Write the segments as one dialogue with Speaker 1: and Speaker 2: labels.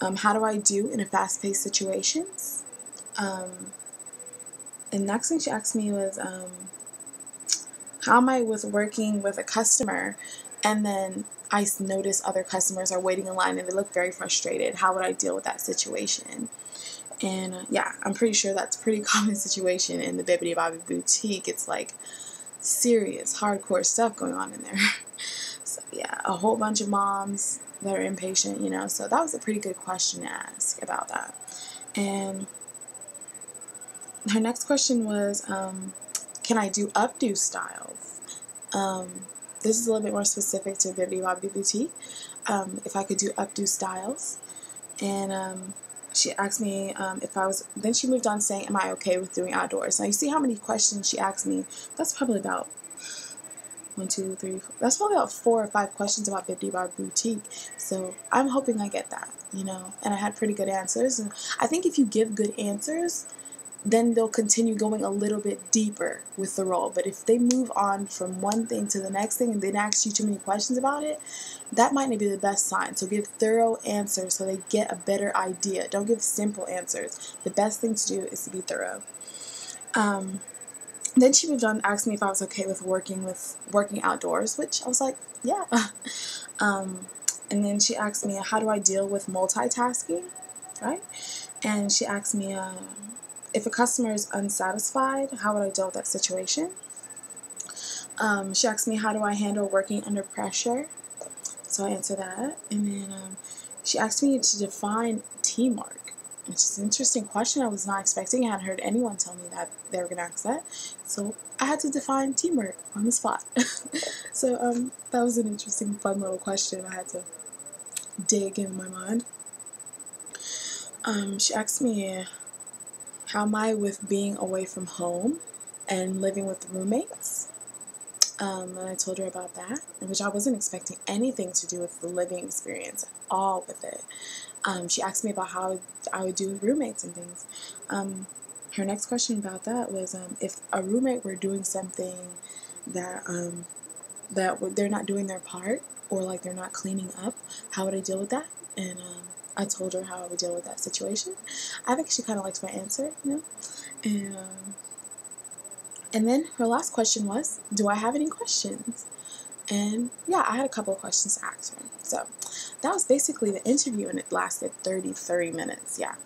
Speaker 1: How do I do in a fast-paced situations? And next thing she asked me was, how am I with working with a customer and then I notice other customers are waiting in line and they look very frustrated. How would I deal with that situation? And yeah, I'm pretty sure that's a pretty common situation in the Bibbidi Bobbidi Boutique. It's like serious, hardcore stuff going on in there. So yeah, a whole bunch of moms that are impatient, you know. So that was a pretty good question to ask about that. And her next question was, can I do updo styles? This is a little bit more specific to Bibbidi Bobbidi Boutique. If I could do updo styles. And she asked me if I was, then she moved on saying, am I okay with doing outdoors? Now you see how many questions she asked me. That's probably about 1, 2, 3, 4. That's probably about 4 or 5 questions about Bibbidi Bobbidi Boutique. So I'm hoping I get that, you know. And I had pretty good answers. And I think if you give good answers, then they'll continue going a little bit deeper with the role. But if they move on from one thing to the next thing and they didn't ask you too many questions about it, that might not be the best sign. So give thorough answers so they get a better idea. Don't give simple answers. The best thing to do is to be thorough. Then she moved on and asked me if I was okay with working outdoors, which I was like, yeah. And then she asked me, how do I deal with multitasking, right? And she asked me, if a customer is unsatisfied, how would I deal with that situation? She asked me, how do I handle working under pressure? So I answered that. And then she asked me to define teamwork, which is an interesting question I was not expecting. I hadn't heard anyone tell me that they were going to ask that. So I had to define teamwork on the spot. So that was an interesting, fun little question I had to dig in my mind. She asked me, how am I with being away from home and living with roommates? And I told her about that, which I wasn't expecting anything to do with the living experience at all with it. She asked me about how I would do with roommates and things. Her next question about that was, if a roommate were doing something that they're not doing their part, or like they're not cleaning up, how would I deal with that? And I told her how I would deal with that situation. I think she kind of liked my answer, you know. And then her last question was, do I have any questions? And yeah, I had a couple of questions to ask her. So that was basically the interview, and it lasted 30 minutes. Yeah.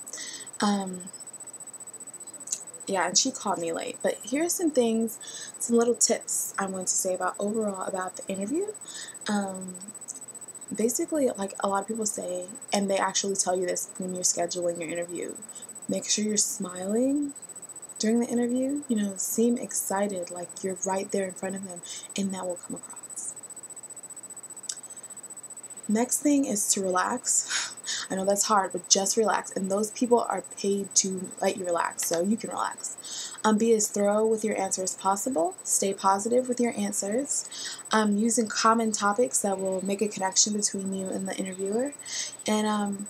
Speaker 1: Yeah, and she called me late. But here's some things, some little tips I want to say about the interview. Basically, like a lot of people say, and they actually tell you this when you're scheduling your interview, make sure you're smiling during the interview. You know, seem excited, like you're right there in front of them, and that will come across. Next thing is to relax. I know that's hard, but just relax. And those people are paid to let you relax, so you can relax. Be as thorough with your answer as possible. Stay positive with your answers. Using common topics that will make a connection between you and the interviewer. And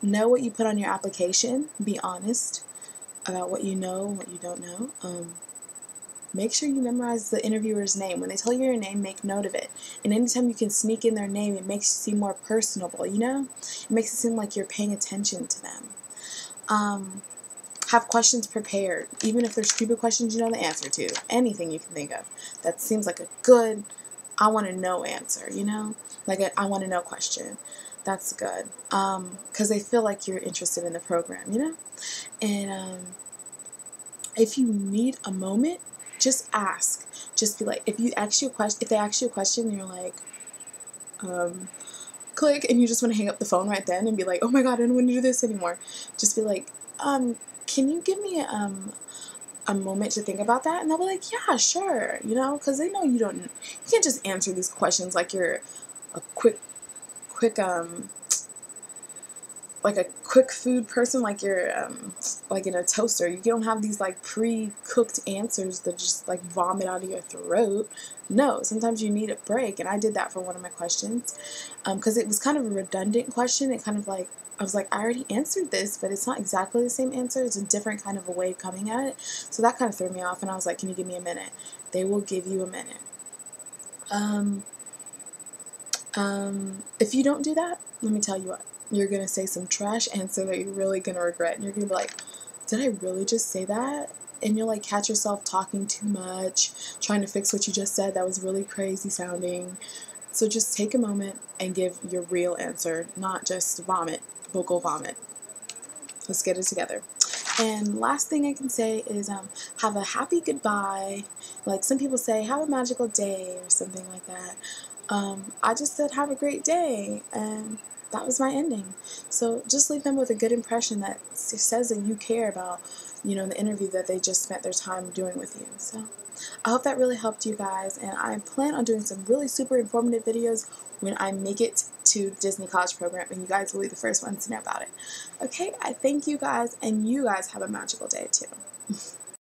Speaker 1: know what you put on your application. Be honest about what you know and what you don't know. Make sure you memorize the interviewer's name. When they tell you your name, make note of it. And anytime you can sneak in their name, it makes you seem more personable, you know? It makes it seem like you're paying attention to them. Have questions prepared, even if they're stupid questions you know the answer to. Anything you can think of. That seems like a good, I want to know answer, you know? Like I want to know question. That's good. Because they feel like you're interested in the program, you know? And if you need a moment, just ask. Just be like, if they ask you a question, you're like, click, and you just want to hang up the phone right then and be like, oh my god, I don't want to do this anymore. Just be like, can you give me a moment to think about that? And they'll be like, yeah, sure, you know, because they know you can't just answer these questions like you're a quick like a quick food person, like you're like in a toaster. You don't have these like pre-cooked answers that just like vomit out of your throat. No, sometimes you need a break, and I did that for one of my questions because it was kind of a redundant question. It kind of like, I was like, I already answered this, but it's not exactly the same answer. It's a different kind of a way of coming at it. So that kind of threw me off, and I was like, can you give me a minute? They will give you a minute. If you don't do that, let me tell you what. you're going to say some trash answer that you're really going to regret. And you're going to be like, did I really just say that? And you'll like catch yourself talking too much, trying to fix what you just said that was really crazy sounding. So just take a moment and give your real answer, not just vomit, vocal vomit. Let's get it together. And last thing I can say is have a happy goodbye. Like some people say, have a magical day or something like that. I just said have a great day, and that was my ending. So just leave them with a good impression that says that you care about, the interview that they just spent their time doing with you. So I hope that really helped you guys, and I plan on doing some really super informative videos when I make it to Disney College Program, and you guys will be the first ones to know about it. Okay, I thank you guys, and you guys have a magical day too.